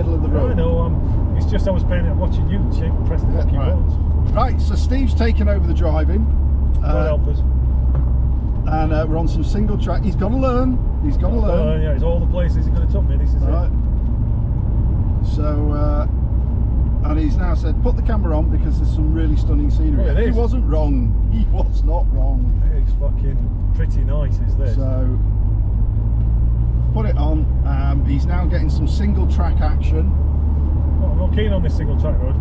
middle of the road. I know. It's just I was watching you press the fucking buttons. Right, so Steve's taken over the driving. God help us. And we're on some single track. He's got to learn. He's got to learn. Yeah, it's all the places he could have took me. This is right. it. So, and he's now said, put the camera on because there's some really stunning scenery. Well, he wasn't wrong. He was not wrong. It's fucking pretty nice, is this? So, put it on. He's now getting some single track action. I'm not keen on this single track road.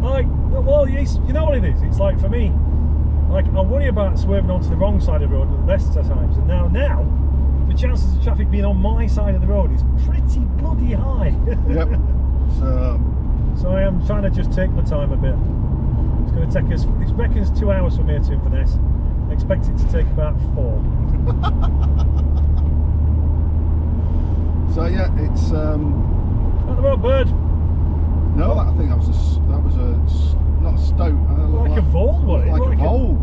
Like, well, you know what it is? It's like, for me, like, I worry about swerving onto the wrong side of the road at the best of times, and now the chances of traffic being on my side of the road is pretty bloody high. Yep. So I am trying to just take my time a bit. It's going to take us, it reckons 2 hours from here to Inverness. I expect it to take about 4. So yeah, it's Not the road bird. no, I think that was not a stoat. Like a vole, what? Like a vole.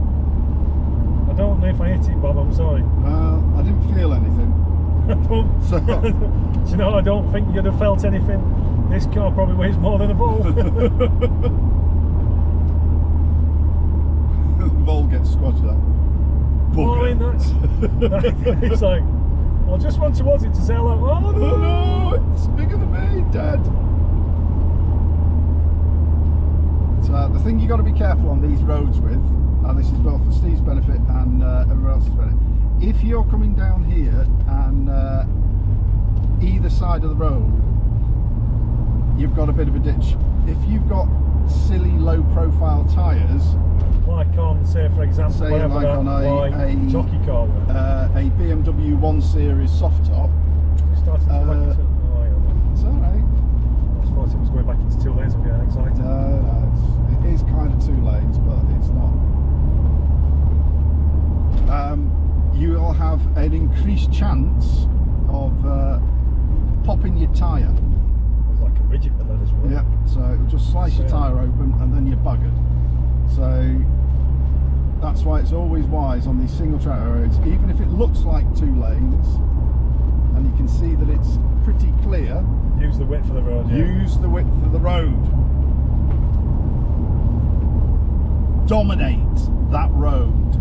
I don't know if I hit it, Bob. I'm sorry. I didn't feel anything. So, do you know? I don't think you'd have felt anything. This car probably weighs more than a vole. The vole gets squashed out. Well, I mean, it's like, I'll just run towards it to say hello. Oh no, no, it's bigger than me, Dad. So the thing you got to be careful on these roads with, and this is both for Steve's benefit and everyone else's benefit, if you're coming down here and either side of the road, you've got a bit of a ditch. If you've got silly low profile tyres, like on, say for example, say whatever like on a jockey car, a BMW 1 Series soft top. It started to go back into, it's alright. I thought it was going back into 2 lanes. I'm getting excited. No, it is kind of 2 lanes, but it's not. You will have an increased chance of popping your tyre. It's like a rigid with that as well. Yeah, so it will just slice your tyre open and then you're buggered. So that's why it's always wise on these single track roads, even if it looks like 2 lanes and you can see that it's pretty clear, use the width of the road. Use the width of the road. Dominate that road.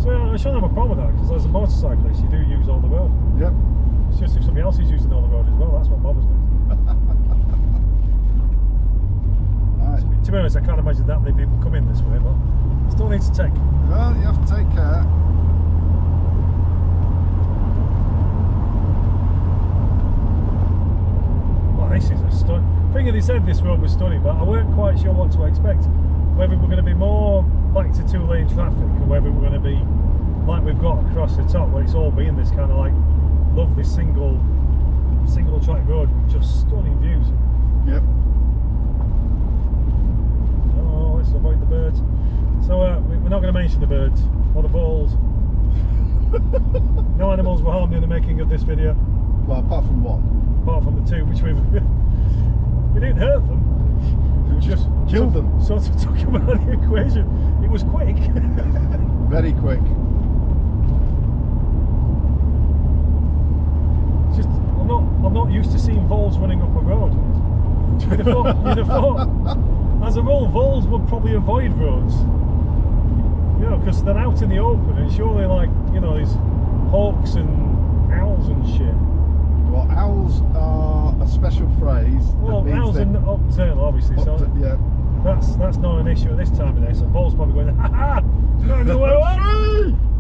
So I shouldn't have a problem with that, because as a motorcyclist you do use all the road. Yep. It's just if somebody else is using all the road as well, that's what bothers me. Right. To be honest, I can't imagine that many people come in this way, but still need to take. Well, you have to take care. Well, this is a stunning. Thing is, they said this road was stunning, but I weren't quite sure what to expect. Whether we're going to be more back to 2-lane traffic, or whether we're going to be like we've got across the top, where it's all being this kind of like lovely single track road with just stunning views. Yep. Oh, let's avoid the birds. So we're not going to mention the birds or the voles. No animals were harmed in the making of this video. Well, apart from one. Apart from the 2, which we didn't hurt them. We just killed them. Sort of took them out of the equation. It was quick. Very quick. Just I'm not used to seeing voles running up a road. You'd have thought, as a rule, voles would probably avoid roads. You know, because they're out in the open, and surely, like, you know, these hawks and owls and shit. Well, owls are a special phrase. Well, owls are nocturnal, obviously, so yeah. That's not an issue at this time of day. So voles probably going, ha ha!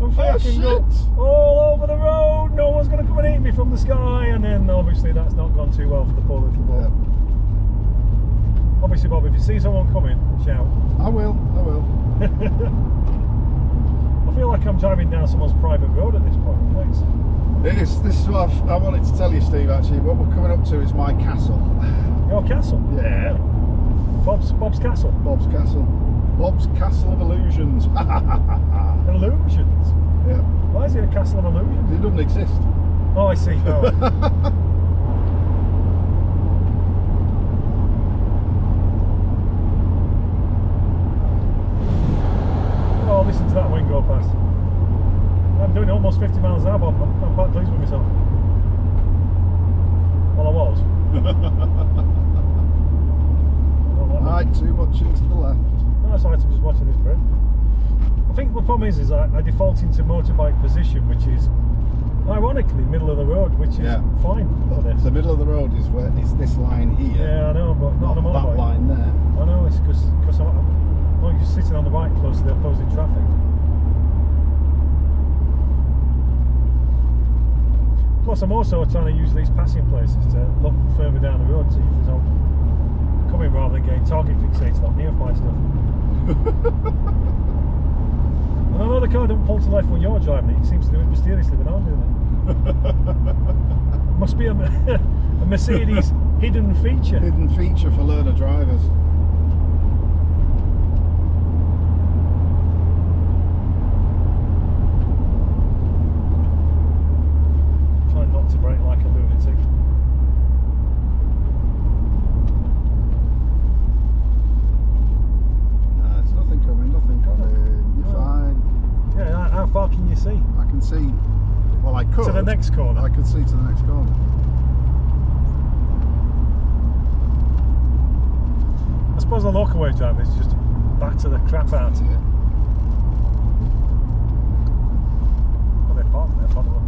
I'm fucking go all over the road. No one's going to come and eat me from the sky, and then obviously that's not gone too well for the poor little boy. Yeah. Obviously, Bob, if you see someone coming, shout. I will. I feel like I'm driving down someone's private road at this point. Thanks. This is what I wanted to tell you, Steve. Actually, what we're coming up to is my castle. Your castle? Yeah. Bob's castle. Bob's castle. Bob's castle of illusions. Illusions? Yeah. Why is it a castle of illusions? It doesn't exist. Oh, I see. Oh. Oh, listen to that wind go past. I'm doing almost 50 miles an hour, Bob. I'm quite pleased with myself. Well, I was. Right, too much into the left. No, that's alright, I'm just watching this bit. I think the problem is I default into motorbike position, which is ironically middle of the road, which is fine for this. The middle of the road is where it's this line here. Yeah, I know, but not on a that motorbike. line there. I know, it's because I'm not just sitting on the right close to the opposing traffic. Plus, I'm also trying to use these passing places to look further down the road, see if there's no coming rather than getting target fixated on nearby stuff. And I know the car don't pull to the left when you're driving it, it seems to do it mysteriously when I'm doing it. Must be a Mercedes hidden feature. Hidden feature for learner drivers. Trying not to brake like a lunatic. It's nothing coming, nothing coming. You're fine. Yeah, how far can you see? I can see. Well, I could. To the next corner. I could see to the next corner. I suppose the local way of driving is just batter the crap out of it. Well, they're parked there, follow up.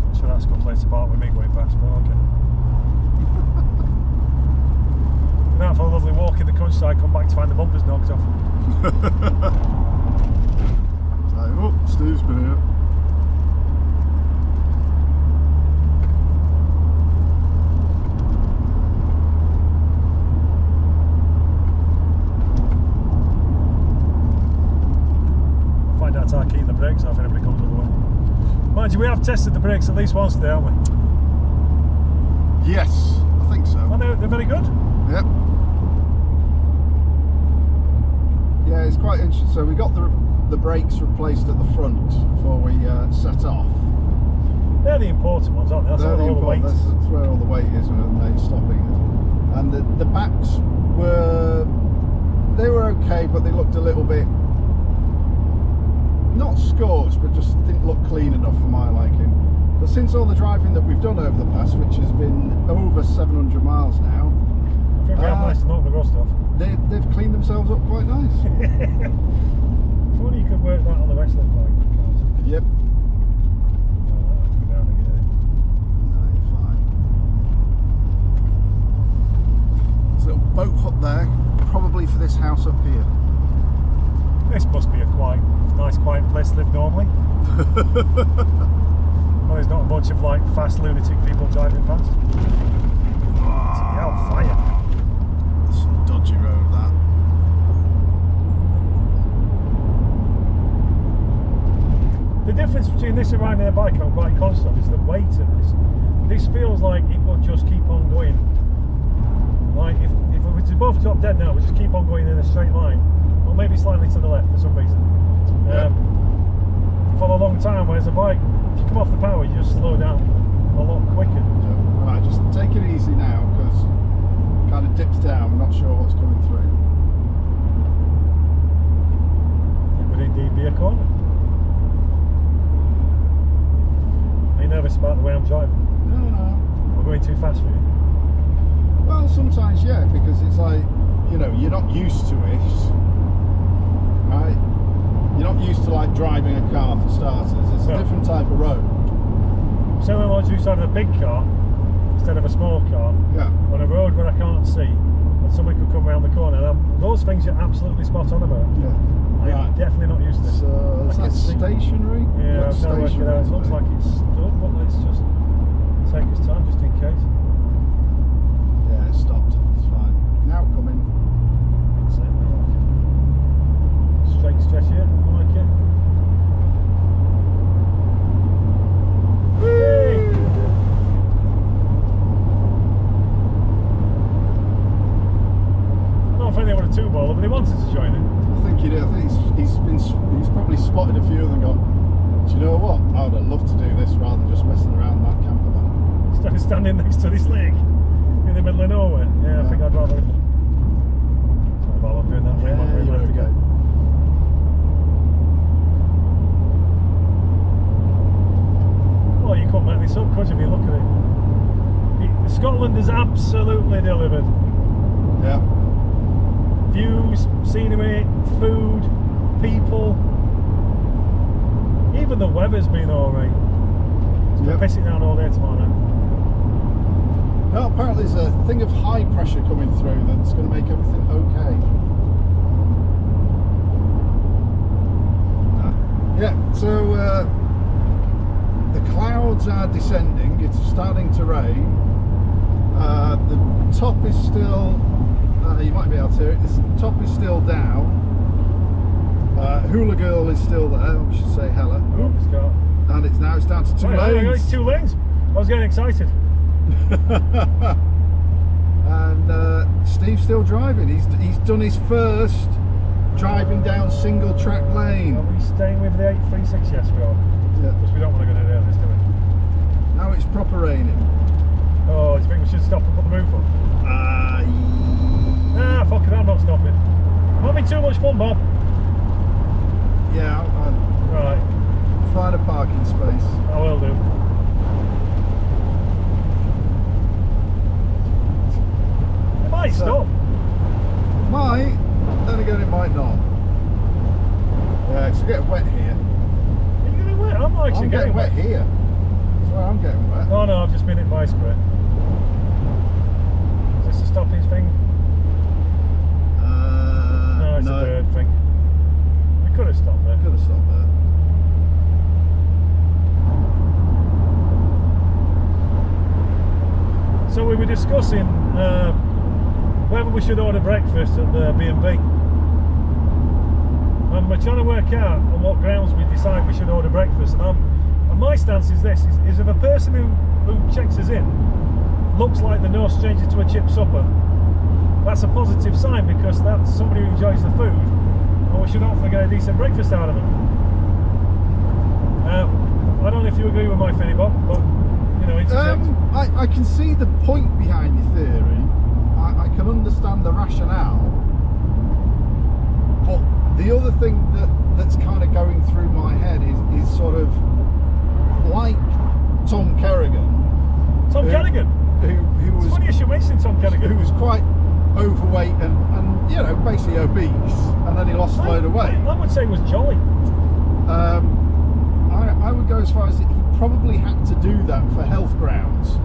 Not sure that's a good place to park with me going past, but okay. Been out for a lovely walk in the countryside, come back to find the bumpers knocked off. Oh, Steve's been here. Find out how keen the brakes are if anybody comes over. Mind you, we have tested the brakes at least once today, haven't we? Yes, I think so. Oh, they're very good. Yep. Yeah, it's quite interesting. So we got the brakes replaced at the front before we set off. They're the important ones, aren't they? That's where all the weight. That's where all the weight is and the main stopping is. And the backs were okay, but they looked a little bit not scorched, but just didn't look clean enough for my liking. But since all the driving that we've done over the past, which has been over 700 miles now, I think we have managed to knock the rust off. They've cleaned themselves up quite nice. If only you could work that on the rest of the bike. Yep. No, that'll be down again. No, you're fine. There's a little boat hut there, probably for this house up here. This must be a quite nice, quiet place to live normally. Well, there's not a bunch of like fast lunatic people driving past. Fire. Some dodgy road, that. The difference between this and riding a bike I'm quite conscious of is the weight of this. This feels like it will just keep on going. Like if we were to both drop dead now, we just keep on going in a straight line. Or maybe slightly to the left for some reason. For a long time, whereas a bike, if you come off the power, you just slow down a lot quicker. Yeah. Right, just take it easy now, because it kind of dips down. We're not sure what's coming through. It would indeed be a corner. Are you nervous about the way I'm driving? No. We're going too fast for you? Well, sometimes, yeah, because it's like, you know, you're not used to it. Right? You're not used to like driving a car for starters. It's a different type of road. So I want to use having a big car instead of a small car on a road where I can't see and somebody could come around the corner. And those things you're absolutely spot on about. Yeah. I'm definitely not used to this. Is that stationary? Yeah, I'm trying to work it out. It looks like it's stood, but let's just take its time just in case. Yeah, it stopped. It's fine. Now coming. That's it. Straight stretch here, I like it. Hey! I don't think they were a two-baller, but he wanted to join it. I think he did. I think he's probably spotted a few of them and gone, do you know what? I would have loved to do this rather than just messing around that camper van. Instead of standing next to this lake in the middle of nowhere. Yeah, I think I'd rather. Sorry about I'm doing that way. Yeah, you're okay. Well, you couldn't make this up, could you? If you look at it. Scotland is absolutely delivered. Yeah. Views, scenery, food, people. Even the weather's been alright. It's Yep. pissing down all day tomorrow night. No, apparently there's a thing of high pressure coming through that's going to make everything okay. Yeah, so the clouds are descending, it's starting to rain. The top is still, you might be able to hear it, the top is still down. Hula Girl is still there, we should say Hella. Oh, it's got. And it's now down to 2 lanes. It's 2 lanes. I was getting excited. And Steve's still driving. He's done his first driving down single track lane. Are we staying with the 836? Yes, we are. Yeah. Because we don't want to go down there, do we? Now it's proper raining. Oh, do you think we should stop and put the roof on? Nah, fuck it, I'm not stopping. I'm having too much fun, Bob. Yeah, I'll Right, find a parking space. I will do. It might stop. Might, then again it might not. Yeah, it's getting wet here. Are you getting wet? I'm not actually I'm getting wet here. That's why I'm getting wet. Oh no, I've just been hit by spray. Is this a stoppage thing? No, it's a bird thing. We could have stopped there. Could have stopped there. So we were discussing whether we should order breakfast at the B&B. And we're trying to work out on what grounds we decide we should order breakfast. And my stance is this, is if a person who checks us in looks like they're no stranger to a chip supper, that's a positive sign, because that's somebody who enjoys the food, and we should hopefully get a decent breakfast out of them. I don't know if you agree with my theory, Bob, but you know, interject. I can see the point behind your theory. I can understand the rationale, but the other thing that's kind of going through my head is sort of like Tom Kerrigan. Tom Kerrigan? Who was, it's funny you should mention Tom Kerrigan. Who was quite overweight and you know, basically obese, and then he lost a load of weight. I would say it was jolly. I would go as far as he probably had to do that for health grounds,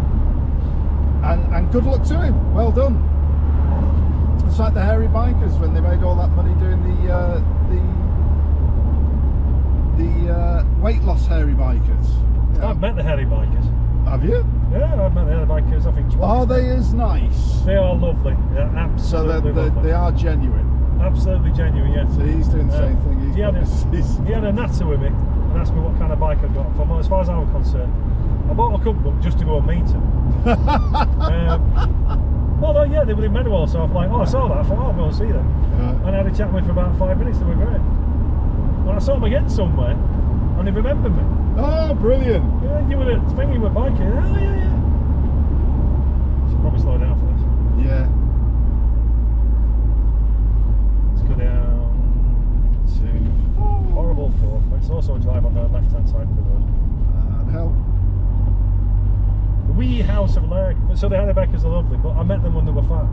and good luck to him. Well done. It's like the hairy bikers when they made all that money doing the weight loss hairy bikers. Yeah. I've met the hairy bikers. Have you? Yeah, I've met the hairy bikers, I think twice. Are they as nice? They are lovely. They're absolutely lovely. They are genuine. Absolutely genuine, yeah. So he's doing the same thing. He had a natter with me and asked me what kind of bike I got. From as far as I was concerned, I bought a cookbook just to go and meet him. Well, yeah, they were in Meadowhall, so I'm like, oh, I saw that. I thought, oh, I'll go and see them. Yeah. And I had a chat with him for about 5 minutes. They were great. And I saw him again somewhere, and he remembered me. Oh, brilliant! Yeah, you were thinking you were biking. Oh, yeah. Should probably slow down for this. Yeah. Let's go down to horrible fourth. Let's also drive on the left-hand side of the road. Hell. The wee house of Leg. So the Hairy-Bikers are lovely, but I met them when they were fat.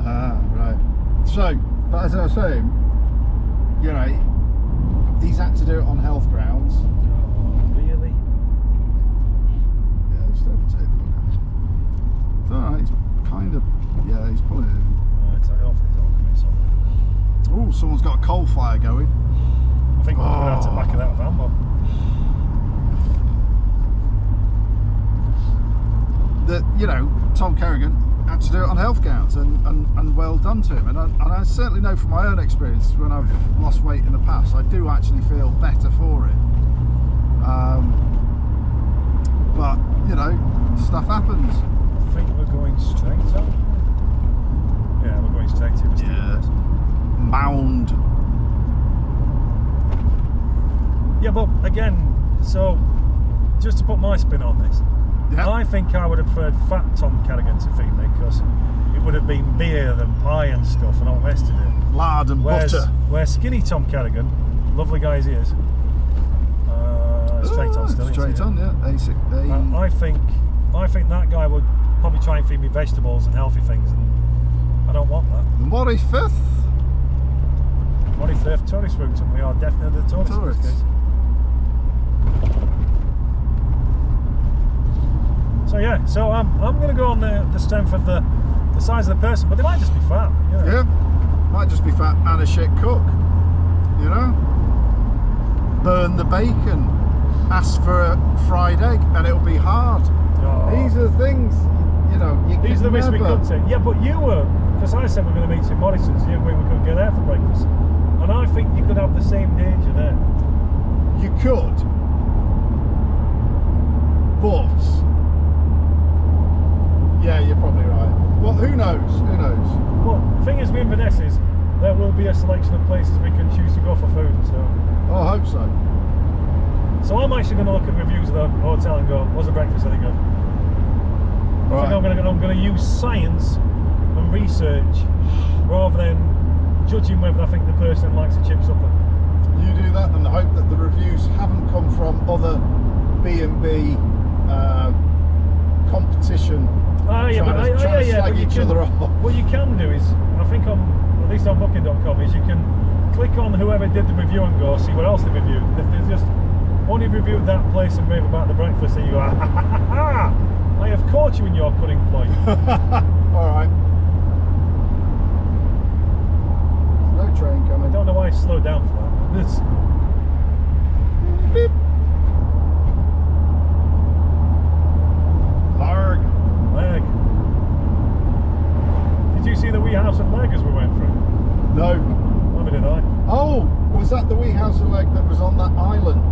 Ah, right. So, but as I was saying, you know, he's had to do it on health grounds. Oh, really? Yeah, just overtake the book. It's alright, he's kind of, yeah, he's pulling it in. Right, I hopefully he's all coming somewhere. Oh, someone's got a coal fire going. I think we're going out to the back of that van, Bob. You know, Tom Kerrigan had to do it on health grounds, and well done to him. And I certainly know from my own experience, when I've lost weight in the past, I do actually feel better for it. But you know, stuff happens. I think we're going straight up. Yeah, we're going straight to the Mound. Yeah, but again, so just to put my spin on this, yep. I think I would have preferred fat Tom Kerrigan to feed me, because it would have been beer and pie and stuff and all the rest of it. Lard and butter. Where skinny Tom Kerrigan, lovely guy as he is, straight on still. Straight on, yeah. I think that guy would probably try and feed me vegetables and healthy things, and I don't want that. And what is fifth? What if they're tourist routes, and we are definitely the tourists in this case. So yeah, so I'm going to go on the strength of the size of the person, but they might just be fat. You know? Yeah, might just be fat and a shit cook. You know, burn the bacon, ask for a fried egg, and it'll be hard. Oh. These are the things, you know. These are the risks we could take. Yeah, but you were, because I said we're going to meet in Morrison's. You we could get there for breakfast, and I think you could have the same danger there. You could, but yeah, you're probably right. Well, who knows? Who knows? Well, the thing is, with Inverness, there will be a selection of places we can choose to go for food. So, oh, I hope so. So I'm actually going to look at reviews of the hotel and go, was the breakfast any good? I think I'm going to use science and research rather than judging whether I think the person likes a chip supper. You do that, and hope that the reviews haven't come from other B&B competition. Trying to slag each other off. What you can do is, I think at least on booking.com, is you can click on whoever did the review and go see what else they reviewed. If there's just only reviewed that place and rave about the breakfast, and you go, ha ha ha ha, I have caught you in your cunning ploy. Alright. No train coming. I don't know why I slowed down for that. It's... Beep. Larg. Leg. Did you see the wee house of leg as we went through? No. Neither did I. Oh, was that the wee house of leg that was on that island?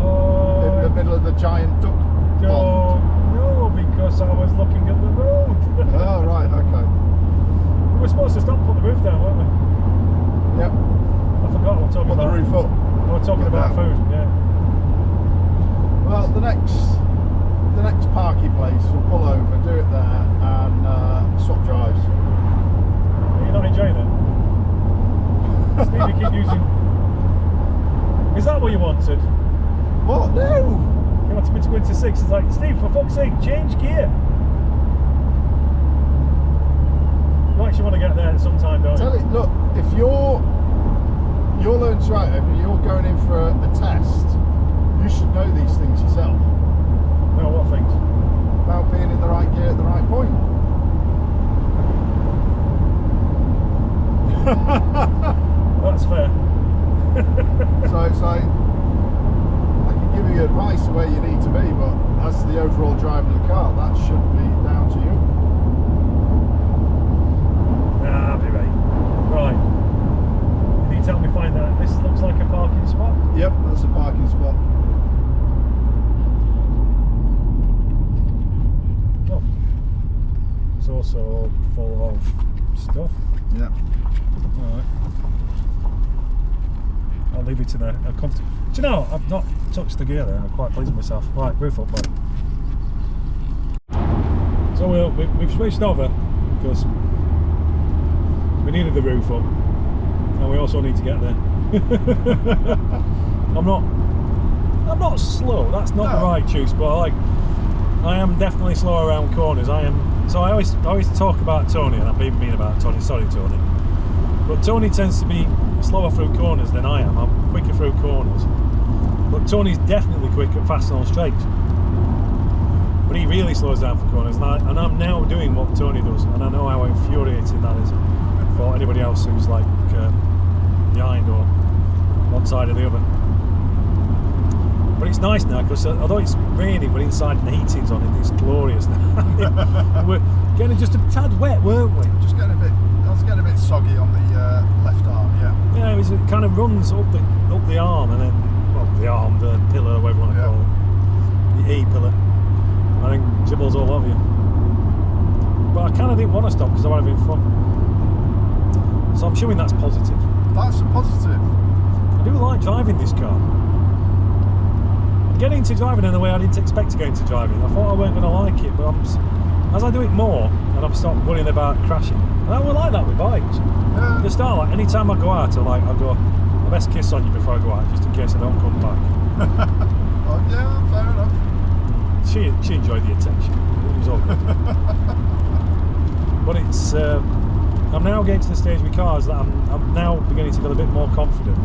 In the middle of the giant duck pond? No, because I was looking at the road. Oh, right, okay. We were supposed to stop and put the roof down, weren't we? Yep. I forgot we were talking Put about. the roof up. We were talking about food, yeah. Well, the next parky place, we'll pull over, do it there, and swap drives. Are you not enjoying it? Steve, you keep using... Is that what you wanted? What? No! You wanted me to go into 6. It's like, Steve, for fuck's sake, change gear. You actually want to get there at some time, don't you? Look, if you're learning to drive and you're going in for a test, you should know these things yourself. No, what things? About being in the right gear at the right point. That's fair. So it's like, I can give you advice where you need to be, but as the overall driving of the car, that should be down to you. Nah, I'll be right. Right. Can you help me find that? This looks like a parking spot. Yep, that's a parking spot. Oh. It's also full of stuff. Yeah. Alright. I'll leave it in a comfortable. Do you know, I've not touched the gear there. I'm quite pleased with myself. Right, roof up, right. So we've switched over because we needed the roof up, and we also need to get there. I'm not slow. That's not the right choice, but I am definitely slow around corners. So I always talk about Tony, and I've been mean about Tony. Sorry, Tony. But Tony tends to be slower through corners than I am. I'm quicker through corners. But Tony's definitely quick at fast on straights. But he really slows down for corners, and I'm now doing what Tony does, and I know how infuriating that is for anybody else who's like behind or one side or the other. But it's nice now because although it's raining, we're inside and the heating's on, and it's glorious now. We're getting just a tad wet, weren't we? Just getting a bit soggy on the left arm, yeah. Yeah, it kind of runs up the arm, and then the pillar, whatever you want to call it, the E-pillar. I think gibbles all over you. But I kind of didn't want to stop because I was having fun. So I'm assuming that's positive. That's a positive. I do like driving this car. Getting into driving in a way I didn't expect to get into driving. I thought I weren't going to like it, but as I do it more, and I'm starting worrying about crashing. And I would like that with bikes. Yeah. At the start, like anytime I go out, I go, I best kiss on you before I go out, just in case I don't come back. Oh, yeah, fair enough. She enjoyed the attention. It was so good. But it's I'm now getting to the stage with cars that I'm now beginning to feel a bit more confident.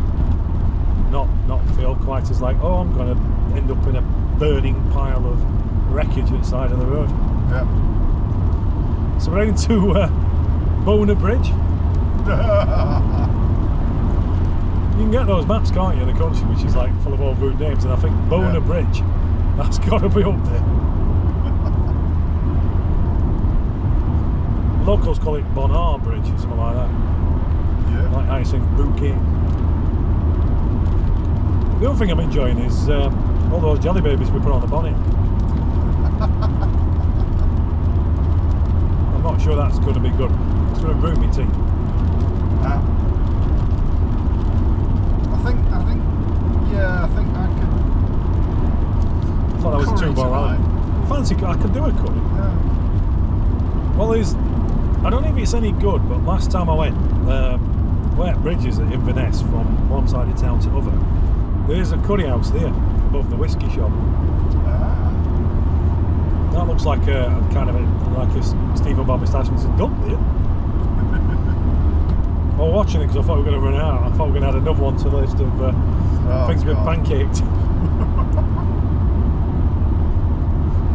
Not feel quite as like, oh, I'm going to end up in a burning pile of wreckage at the side of the road. Yeah. So we're heading to Boner Bridge. You can get those maps, can't you, in the country, which is like full of all rude names, and I think Boner Bridge, that's got to be up there. Locals call it Bonar Bridge or something like that. Yeah. Like I think Bouquet. The other thing I'm enjoying is all those jelly babies we put on the bonnet. I'm not sure that's going to be good. It's going to ruin my teeth. I think I could. I thought that was too well. Fancy, I could do a curry. Yeah. Well, I don't know if it's any good, but last time I went, where bridges at Inverness from one side of town to the other, there's a curry house there above the whiskey shop. That looks like a kind of like a Stephen Bob establishment. It's a dump there. I was watching it because I thought we were going to run out. I thought we were going to add another one to the list of things we've pancaked.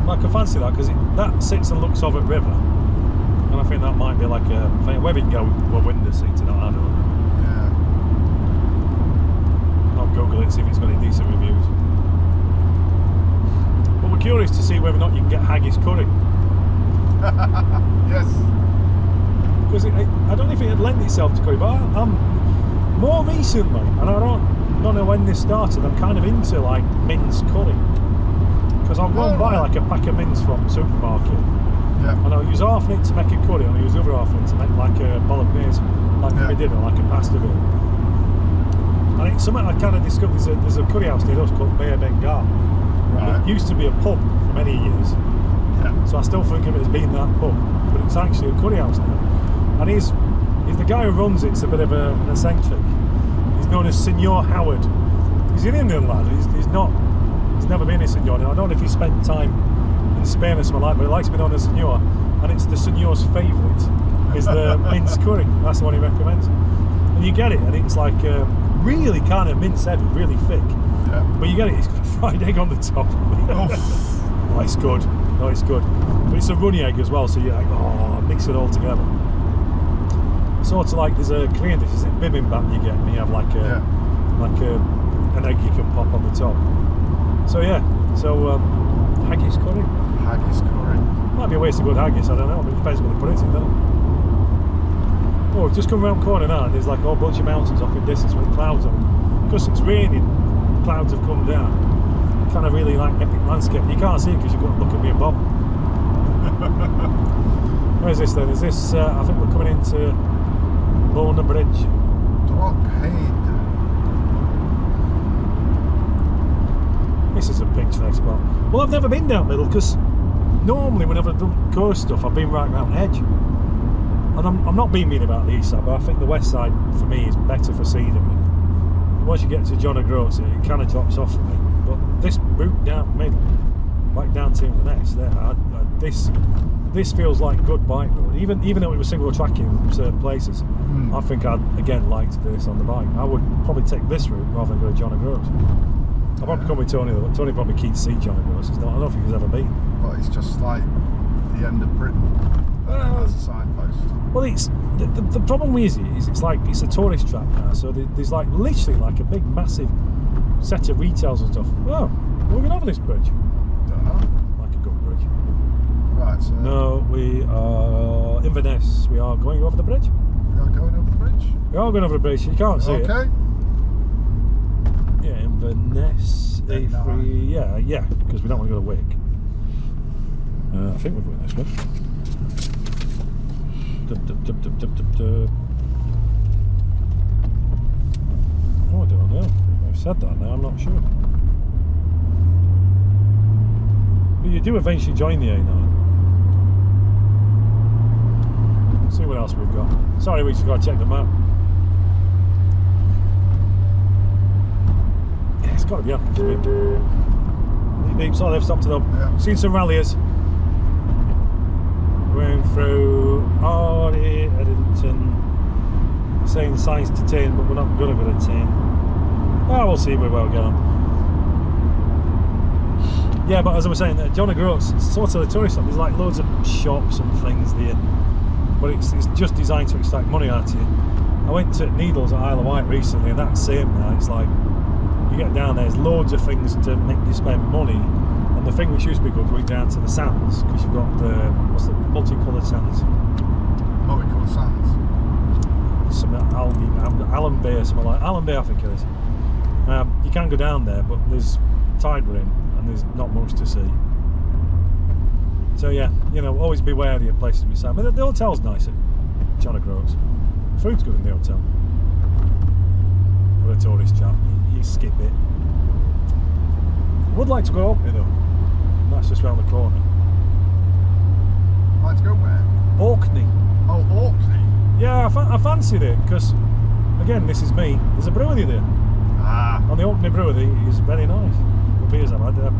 I can fancy that because that sits and looks over at river, and I think that might be like a thing. Whether it can go with window seats or not, I don't know. Yeah. I'll Google it, see if it's got any decent reviews. But we're curious to see whether or not you can get haggis curry. Yes. Because I don't know if it had lent itself to curry, but I'm more recently, and I don't know when this started, I'm kind of into like minced curry. Because I'll go and buy like a pack of mince from the supermarket, and I'll use half of it to make a curry, and I'll use the other half of it to make like a bolognese, like for my dinner, like a pasta meal. And it's something I kind of discovered. There's a curry house near us called Mayor Bengal. Right. It used to be a pub for many years, so I still think of it as being that pub, but it's actually a curry house now. And he's the guy who runs it. It's a bit of an eccentric. He's known as Senor Howard. He's an Indian lad. He's never been a senor. I don't know if he spent time in Spain or something like that, but he likes to be known as senor, and it's the senor's favourite is the minced curry. That's the one he recommends. And you get it, and it's like really kind of mince heavy, really thick. Yeah. But you get it, it's got a fried egg on the top. Oh, it's good. No, it's good. But it's a runny egg as well, so you're like, oh, mix it all together. Sort of like there's a clean dish, is it bibimbap you get, and you have like an egg you can pop on the top. So yeah, haggis curry. Haggis curry. Might be a waste of good haggis, I don't know, but it depends what they put it in, doesn't it? Oh, we've just come round the corner now and there's like a whole bunch of mountains off in distance with clouds on. Because it's raining, clouds have come down. Kind of really like epic landscape. You can't see it because you've got to look at me and Bob. Where's this then? Is this, I think we're coming into Boner Bridge. Blockade. This is a picturesque spot. Well, I've never been down middle because normally whenever I've done coast stuff, I've been right round the edge. And I'm not being mean about the east side, but I think the west side for me is better for scenery. Once you get to John O'Groats, it kind of drops off for me. But this route down middle, like down to Inverness, this feels like good bike road. Even though it was single track in certain places, I think I'd again like to do this on the bike. I would probably take this route rather than go to John O'Groats. I've probably come with Tony though. Tony probably keen to see John O'Groats. I don't think he's ever been. Well, it's just like the end of Britain as a signpost. Well, it's the problem with it is it's like it's a tourist trap now. So there's like literally like a big massive set of retails and stuff. Oh, we're going over this bridge. Don't know. Like a good bridge. Right. So no, we are Inverness. We are going over the bridge. We are going over the bridge. We are going over the bridge. You can't see it. Okay. Yeah, Inverness. A3. Yeah, because we don't want to go to Wick. I think we're going this way. Oh, I don't know. I've said that now, I'm not sure. But you do eventually join the A9. Let's see what else we've got. Sorry, we just got to check the map. Yeah, it's got to be happening. Beep. Oh, they've stopped it up. Yeah. Seen some ralliers. going through Ardie, Eddington, saying signs to Tin, but we're not going to go to Tin. Oh, we'll see where we'll get on. Yeah, but as I was saying, John O'Groats, it's sort of a tourist stop. There's like loads of shops and things there, but it's just designed to extract money out of you. I went to Needles at Isle of Wight recently, and that's same now. It's like you get down there, there's loads of things to make you spend money. And the thing which used to be good, going down to the sands, because you've got the multicoloured sands. Multicoloured sands. Some Allen Bay or something like Allen Bay, I think it is. You can go down there, but there's tide we're in, and there's not much to see. So yeah, you know, always be wary of places we say. But the hotel's nice at John O'Groats. Food's good in the hotel. For a tourist chap, you skip it. I would like to go Orkney though. That's just round the corner. Like to go where? Orkney. Oh, Orkney. Yeah, I fancied it because, again, this is me. There's a brewery there. Ah. And the Orkney brewery is very nice. The beers I've had there.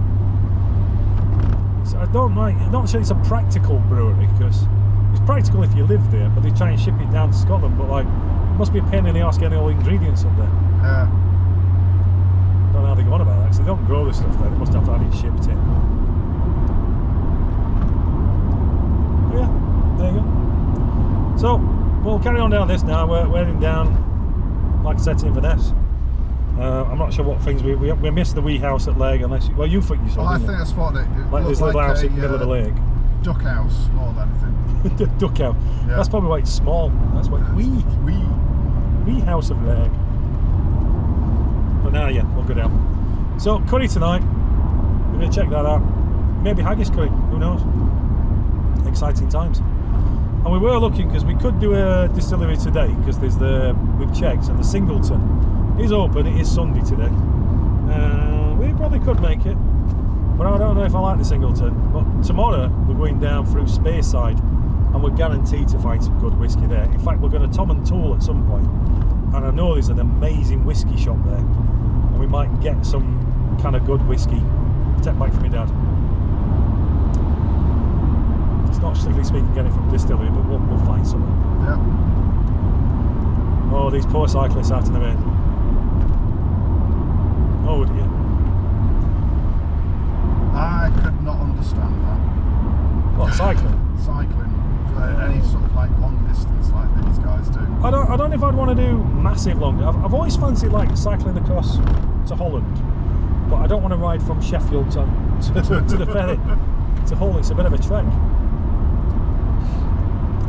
I don't like. I'm not sure it's a practical brewery because it's practical if you live there, but they try and ship it down to Scotland. But like, it must be a pain in the arse getting all the ingredients up there. Yeah. I don't know how they go on about that because they don't grow this stuff there. They must have to have it shipped in. But yeah, there you go. So we'll carry on down this now. We're heading down, like I said, to Inverness. I'm not sure what things we missed the wee house at Legg, unless you, well, you think you saw. I think I spotted it. Like this little house in the middle of the lake. Duck house more than anything. Duck house. Yeah. That's probably why it's small. That's why wee house of Legg. But now, yeah, we'll go down. So curry tonight. We're gonna check that out. Maybe haggis curry. Who knows? Exciting times. And we were looking because we could do a distillery today because there's we've checked and the Singleton is open. It is Sunday today. We probably could make it, but I don't know if I like the Singleton. But tomorrow we're going down through Speyside and we're guaranteed to find some good whiskey there. In fact, we're going to Tom and Tool at some point, and I know there's an amazing whiskey shop there, and we might get some kind of good whiskey. Take back from my dad. It's not strictly speaking getting from distillery, but we'll find something. Yeah. Oh, these poor cyclists out in the rain. Oh dear. I could not understand that. What, cycling? Cycling for any sort of like long distance like these guys do. I don't know if I'd want to do massive long. I've always fancied like cycling across to Holland, but I don't want to ride from Sheffield to the ferry to Hull. It's a bit of a trek.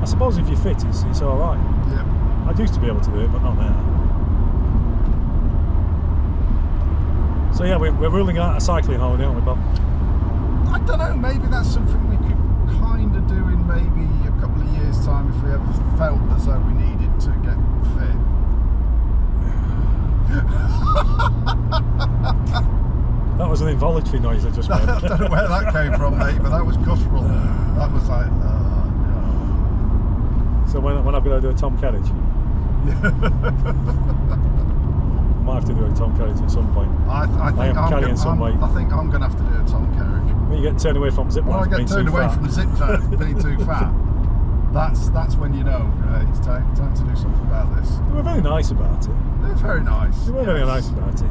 I suppose if you're fit, it's all right. Yeah. I used to be able to do it, but not now. So yeah, we're ruling out a cycling holiday, aren't we, Bob? I don't know, maybe that's something we could kind of do in maybe a couple of years' time if we ever felt as though we needed to get fit. That was an involuntary noise I just made. I don't know where that came from, mate, but that was guttural. That was like, So when I'm going to do a Tom Carriage? I might have to do a Tom Carriage at some point. I think am carrying some weight. I think I'm going to have to do a Tom Carriage. When you get turned away from zip lines, When I get turned away from zip lines being too fat, that's when you know, it's time to do something about this. They were very nice about it. They're very nice. They were very nice about it.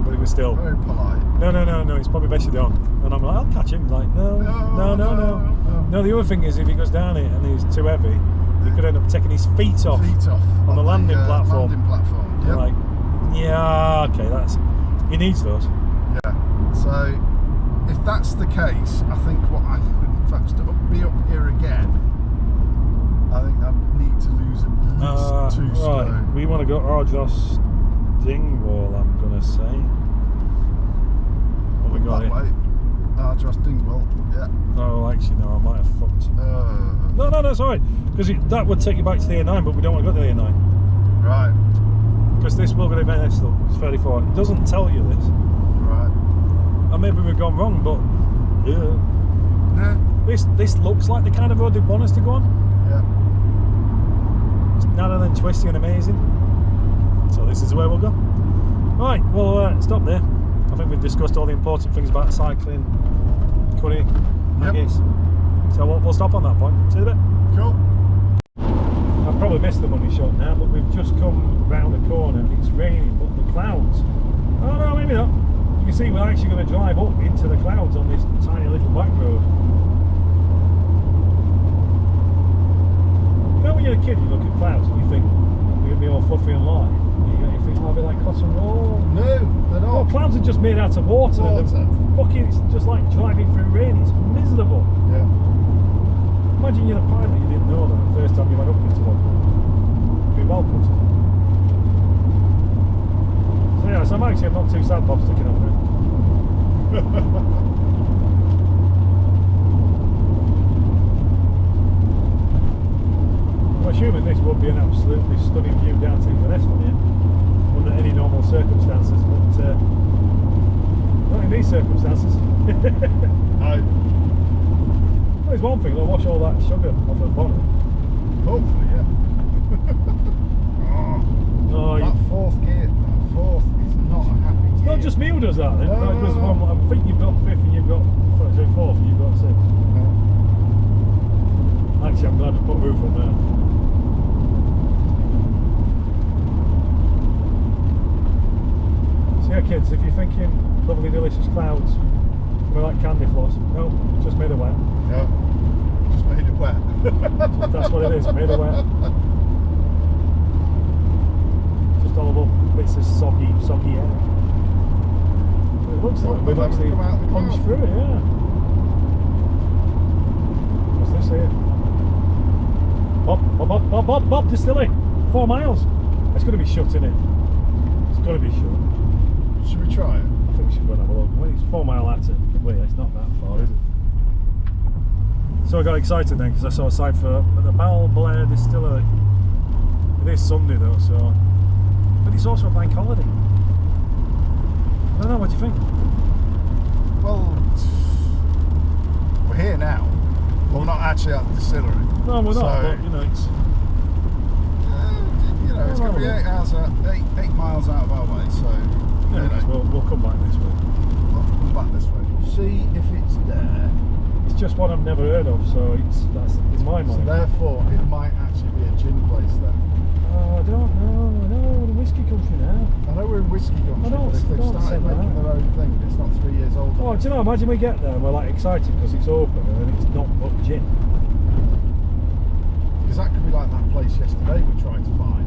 But it was still very polite. No, it's probably better on. And I'm like, I'll catch him. Like, no. No, the other thing is if he goes down it and he's too heavy, he could end up taking his feet off on the landing platform. Yep. Like, yeah, okay, he needs those. Yeah. So if that's the case, I think if I was to be up here again, I think I need to lose at least 2 stone. Right, we want to go Ardros Dingwall, I'm gonna say. What we got that here? way. Ardros Dingwall, yeah. Oh, actually, no, I might have fucked. No, it's alright. Because that would take you back to the A9, but we don't want to go to the A9. Right. Because this will go to Venice, though. It's 34. It doesn't tell you this. Right. And maybe we've gone wrong, but yeah. This looks like the kind of road they want us to go on. Yeah. It's narrow and twisty and amazing. So this is where we'll go. Right, we'll stop there. I think we've discussed all the important things about cycling, curry, haggis. So we'll stop on that point. See you in a bit. Cool. I've probably missed the money shot now, but we've just come round the corner. It's raining, but the clouds. Oh no, maybe not. You can see we're actually going to drive up into the clouds on this tiny little back road. You know when you're a kid, you look at clouds and you think they're going to be all fluffy and light. You think it might be like cotton wool. No, they're not. Well, clouds are just made out of water. Fucking, it's just like driving through rain. It's miserable. Yeah. Imagine you're a pilot, you didn't know that the first time you went up into one. You'd be well put. So yeah, so I'm not too sad Bob sticking over there. I'm assuming this would be an absolutely stunning view down to Inverness from here, under any normal circumstances, but not in these circumstances. No. There's one thing, they'll wash all that sugar off the bottom. Hopefully, yeah. Oh, that fourth gear, that fourth is not a happy gear. Not just me who does that then. No, Because no, no. I think you've got fifth and you've got fourth and you've got sixth. No. Actually, I'm glad to put roof on there. So yeah, kids, if you're thinking lovely, delicious clouds, we like candy floss. No, it's just made of wet. No. Just made it wet. That's what it is, made of wet. Just all little bits of soggy air. But it looks like we've actually punched through it, yeah. What's this here? Bob, distillery. 4 miles. It's going to be shut, isn't it? It's going to be shut. Should we try it? I think we should go and have a look. Well, it's 4 mile at it. Wait, it's not that far, is it? So I got excited then because I saw a sign for the Balblair Distillery. It is Sunday though, so. But it's also a bank holiday. I don't know, what do you think? Well, we're here now. Well, we're not actually at the distillery. No, we're not, So, but you know, it's. you know, it's going to be 8 miles out of our way, so. Yeah, you know, we'll come back this way. we'll have to come back this way. See if it's there. It's just one I've never heard of, so that's in my So mind. therefore, it might actually be a gin place then. I don't know. I know we're in whiskey country now. I know we're in whiskey country, but if they've started making their own thing, it's not 3 years old. Oh, do you know? Imagine we get there and we're like excited because it's open and then it's not but gin. Because that could be like that place yesterday we tried to find.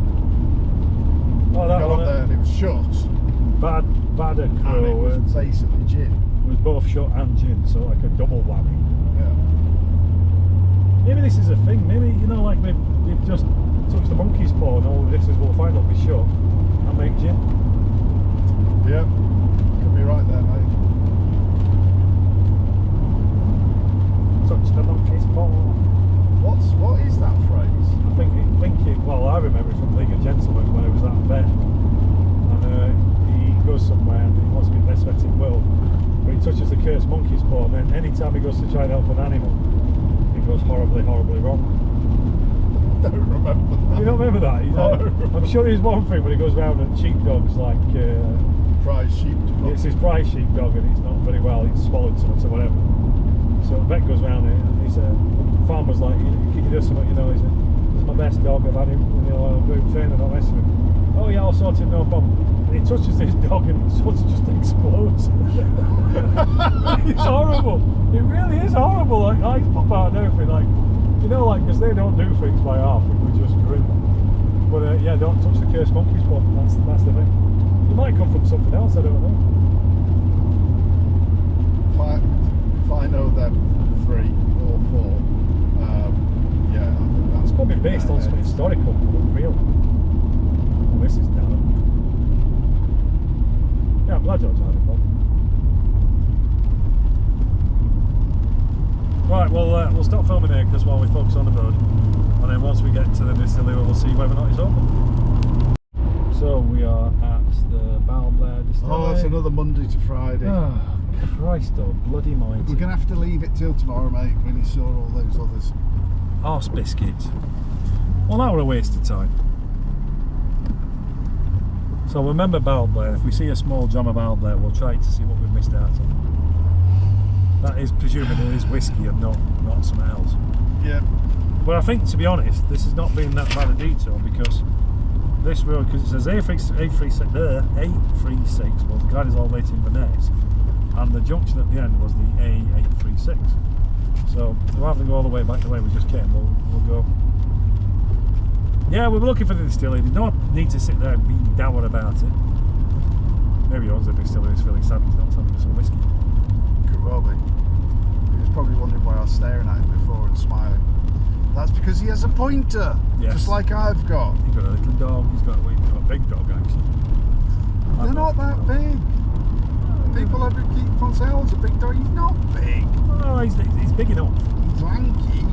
Oh, that got one. up there and it was shut. Badder And it Crow was basically gin. was both shut and gin, so like a double whammy. Yeah. Maybe this is a thing. Maybe, you know, like we've just touched the monkey's paw and all of this is we'll find out be shut and make gin. Yeah. Could be right there, mate. Touch the monkey's paw. What is that phrase? I think it. Well, I remember it from League of Gentlemen when it was that vet, and he goes somewhere and he wants to be the best vet in the world, but he touches the cursed monkey's paw, and then any time he goes to try and help an animal, it goes horribly wrong. I don't remember that. You don't remember that? I'm sure there's one thing when he goes around and sheepdogs like Prize sheepdog. it's his prize sheepdog and it's not very well. It's swallowed something or whatever. So the vet goes round it and he's farmer's like, he does something, you know, he's my best dog, I've had him, you know, I'm doing training and all the rest of it. Oh yeah, I'll sort him, no problem. And he touches this dog and it sort of just explodes. It's horrible. It really is horrible. Like eyes pop out and everything. Like, you know, like, because they don't do things by half, we just grin. But yeah, don't touch the cursed monkey spot. That's the thing. It might come from something else, I don't know. If I know them 3 or 4, yeah, I think that's It's probably based on something historical, but real. Well, this is down. Yeah, I'm glad you're driving, Bob. Right, well, we'll stop filming here because while we focus on the road, and then once we get to the distillery, we'll see whether or not it's open. So we are at the Balblair Distillery. Oh, it's another Monday to Friday. Oh, Christ, oh, bloody mighty. We're going to have to leave it till tomorrow, mate, when you saw all those others. Arse biscuits. Well, that were a waste of time. So remember Balblair, if we see a small drum of Balblair, we'll try to see what we've missed out on. that is presuming it is whiskey and not something else. Yeah. But I think, to be honest, this has not been that bad a detour because this road, because it says A36, well, the guide is all waiting for Inverness, and the junction at the end was the A836. So rather than go all the way back the way we just came, we'll go. Yeah, we were looking for the distillery. They don't need to sit there and be dour about it. Maybe he owns the distillery is feeling sad he's not telling us some whiskey. Could well be. He was probably wondering why I was staring at him before and smiling. That's because he has a pointer, yes. Just like I've got. He's got a little dog. He's got a big dog actually. They're not that big. People ever keep on saying, "Oh, it's a big dog." He's not big. Oh, he's big enough. He's lanky.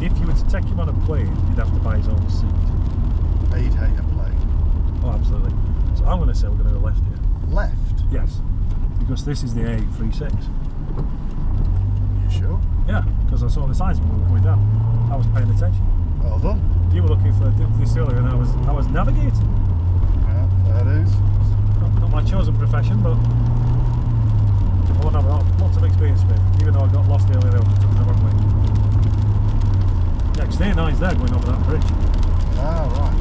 If you were to take him on a plane, you'd have to buy his own seat. He'd hate a plane. Oh, absolutely. So I'm going to say we're going to go left here. Left? Yes, because this is the A36. You sure? Yeah, because I saw the signs when we were coming down. I was paying attention. Well done. You were looking for the distillery and I was navigating. Yeah, there it is. Not my chosen profession, but I want to have lots of experience with, even though I got lost earlier on the wrong way. Yeah, because the A9's there going over that bridge. Ah, right.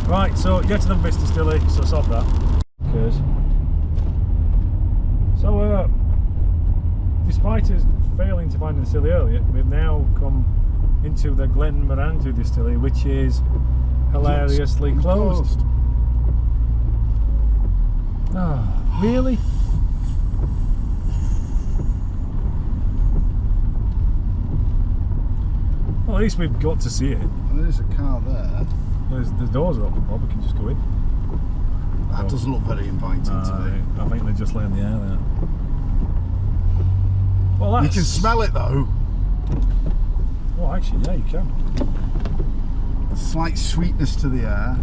Right, so get to the Mist Distillery, so sod that. So, despite us failing to find the distillery earlier, we've now come into the Glenmorangie Distillery, which is hilariously closed. Oh, really? Well, at least we've got to see it. And there's a car there. The doors are open, Bob. We can just go in. That doesn't look very inviting to me. I think they're just laying the air there. Well, that's... You can smell it though. Oh, actually, yeah, you can. A slight sweetness to the air.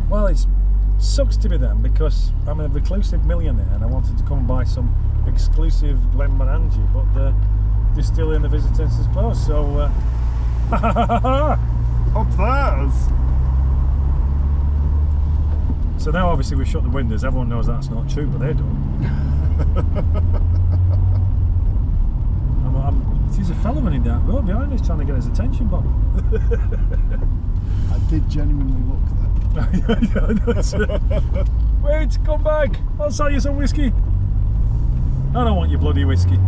Well, it sucks to be them because I'm a reclusive millionaire and I wanted to come and buy some exclusive Glenmorangie, but the distillery and the visitor centre is closed, so Upstairs. So now obviously we've shut the windows, everyone knows that's not true, but they don't. There's a fella running down the road behind us trying to get his attention, Bob. I did genuinely look there. Wait, come back, I'll sell you some whiskey. I don't want your bloody whiskey.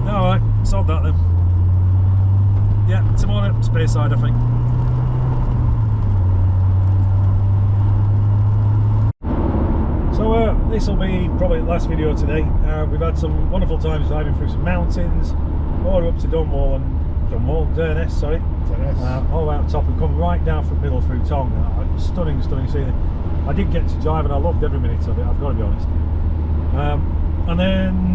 Alright, sold that then. Yeah, tomorrow, Speyside I think. So this will be probably the last video today. We've had some wonderful times driving through some mountains, all up to Durness, sorry. All out top and come right down from middle through Tong. Stunning scenery. I did get to drive and I loved every minute of it, I've got to be honest. And then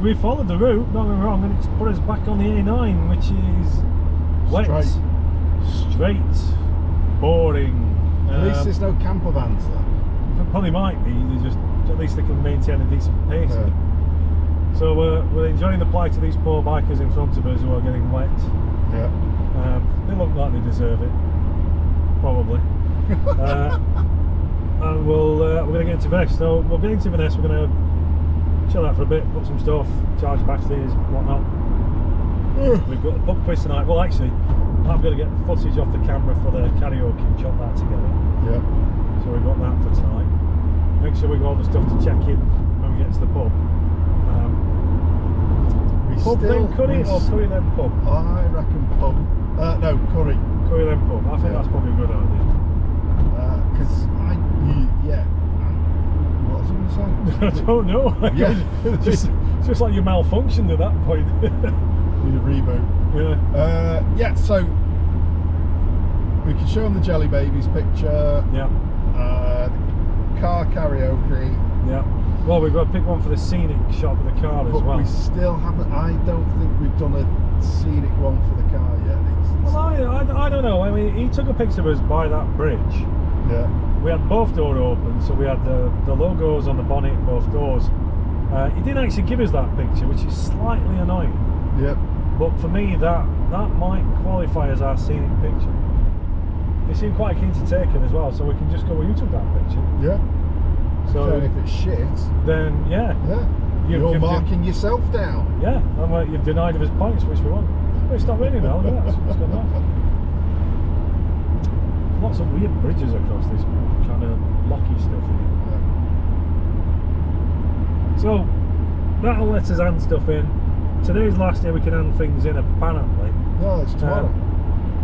we followed the route, don't get me wrong, and it's put us back on the A9, which is wet, straight, boring. At least there's no camper vans there. Probably might be, at least they can maintain a decent pace. Yeah. So we're enjoying the plight of these poor bikers in front of us who are getting wet. Yeah. They look like they deserve it, probably. And we're going to get into Inverness. So we'll get into Inverness, we're going to chill out for a bit, put some stuff, charge batteries, whatnot. We've got a pub quiz tonight. Well, actually, I've got to get footage off the camera for the karaoke and chop that together. Yeah. So we've got that for tonight. Make sure we've got all the stuff to check in when we get to the pub. Pub then curry or curry then pub? I reckon pub. No, curry. Curry then pub. I think that's probably a good idea. Because what was I going to say? I don't know. Yeah. just like you malfunctioned at that point. Need a reboot. Yeah. So we can show them the Jelly Babies picture. Yeah. Car karaoke. Yeah. Well, we've got to pick one for the scenic shot of the car as well. We still haven't. I don't think we've done a scenic one for the car yet. Well, I don't know. I mean, he took a picture of us by that bridge. Yeah. We had both doors open, so we had the logos on the bonnet, both doors. He didn't actually give us that picture, which is slightly annoying. Yep. But for me, that might qualify as our scenic picture. They seem quite keen to take it as well, so we can just go, well, you took that picture. Yeah. So if it's shit, then yeah, you're marking yourself down. Yeah, and like you've denied of his points, which we want. But it's not raining now. Look at that. It's gone nice. Lots of weird bridges across this kind of locky stuff here. Yeah. So that'll let us hand stuff in. Today's last day we can hand things in apparently. No, it's tomorrow.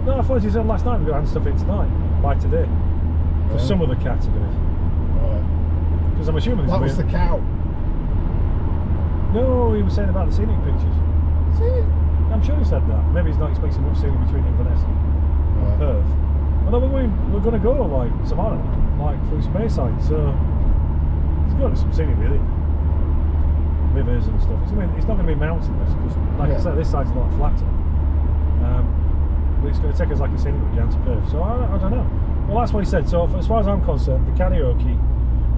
No, I thought you said last night we got to hand stuff in tonight, by today. For some of the categories. Right. Because I'm assuming that was the cow. No, he was saying about the scenic pictures. See? I'm sure he said that. Maybe he's not expecting much scenic between Inverness and Perth. Although we're going to go like tomorrow, like through Speyside, so there's got to be some scenic really. Rivers and stuff. It's not going to be mountainous because, like I said, this side's a lot flatter. But it's going to take us like a scenic route down to Perth. So I don't know. Well, that's what he said. So as far as I'm concerned, the karaoke,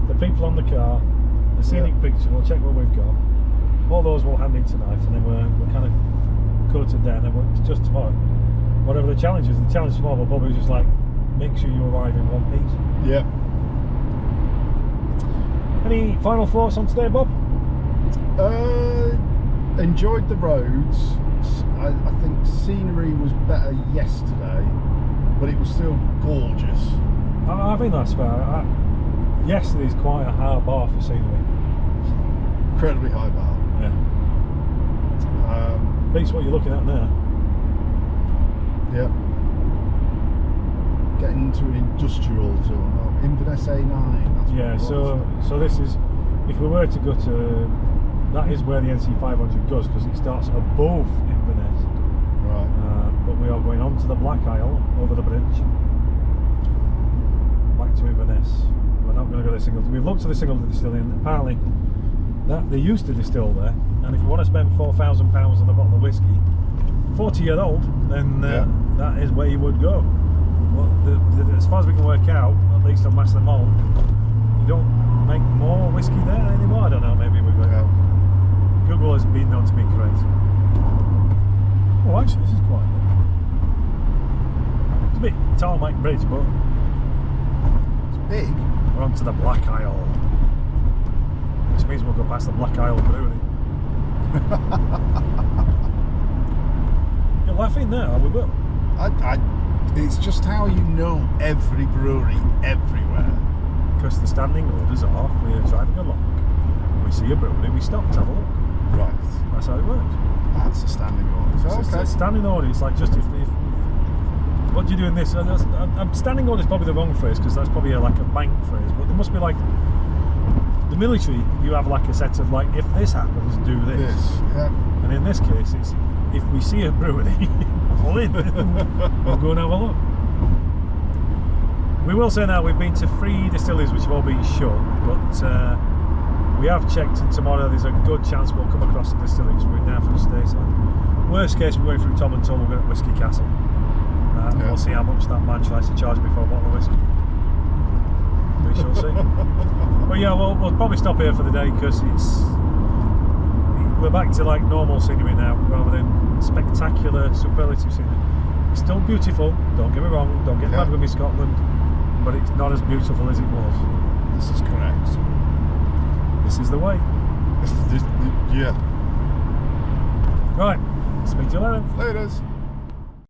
the people on the car, the scenic picture, we'll check what we've got. All those we'll hand in tonight, and then we're kind of coated there, and then it's just tomorrow. Whatever the challenge is, the challenge tomorrow will probably just like make sure you arrive in one piece. Yeah. Any final thoughts on today, Bob? Enjoyed the roads. I think scenery was better yesterday, but it was still gorgeous. I think that's fair. Yesterday's quite a high bar for scenery. Incredibly high bar. Yeah. Beats what you're looking at now. Yeah. Getting into an industrial zone. Inverness A9. That's so this is, if we were to go to, that is where the NC500 goes because it starts above Inverness. Right. But we are going on to the Black Isle over the bridge. Back to Inverness. We're not going to go to the Singleton. We've looked at the Singleton distillery and apparently that they used to distill there, and if you want to spend £4,000 on a bottle of whiskey, 40-year-old, then that is where you would go. Well, as far as we can work out, at least on Master Malt, you don't make more whiskey there anymore. I don't know. Maybe we will. Google has been known to be correct. Oh, actually, this is quite good. It's a bit tarmac bridge, but it's big. We're on to the Black Isle. Which means we'll go past the Black Isle Brewery. You're laughing now, we will. It's just how you know every brewery everywhere. Because the standing orders are, we're driving along, we see a brewery, we stop to have a look. Right. That's how it works. That's a standing order. So, it's a standing order, it's like just if what do you do in this? Standing order is probably the wrong phrase because that's probably like a bank phrase, but there must be like, the military, you have like a set of like, if this happens, do this. And in this case, it's if we see a brewery, pull in, we'll go and have a look. We will say now we've been to 3 distilleries which have all been shut, but we have checked and tomorrow there's a good chance we'll come across the distilleries route now for the Speyside. Worst case, we're going through Tom and Tull, we'll go to Whiskey Castle. We'll see how much that man tries to charge me for a bottle of whiskey. We shall see. But yeah, we'll probably stop here for the day because we're back to like normal scenery now rather than spectacular superlative scenery. It's still beautiful, don't get me wrong, don't get mad with me Scotland, but it's not as beautiful as it was. This is correct. This is the way. Yeah. Right, speak to you later. Laters.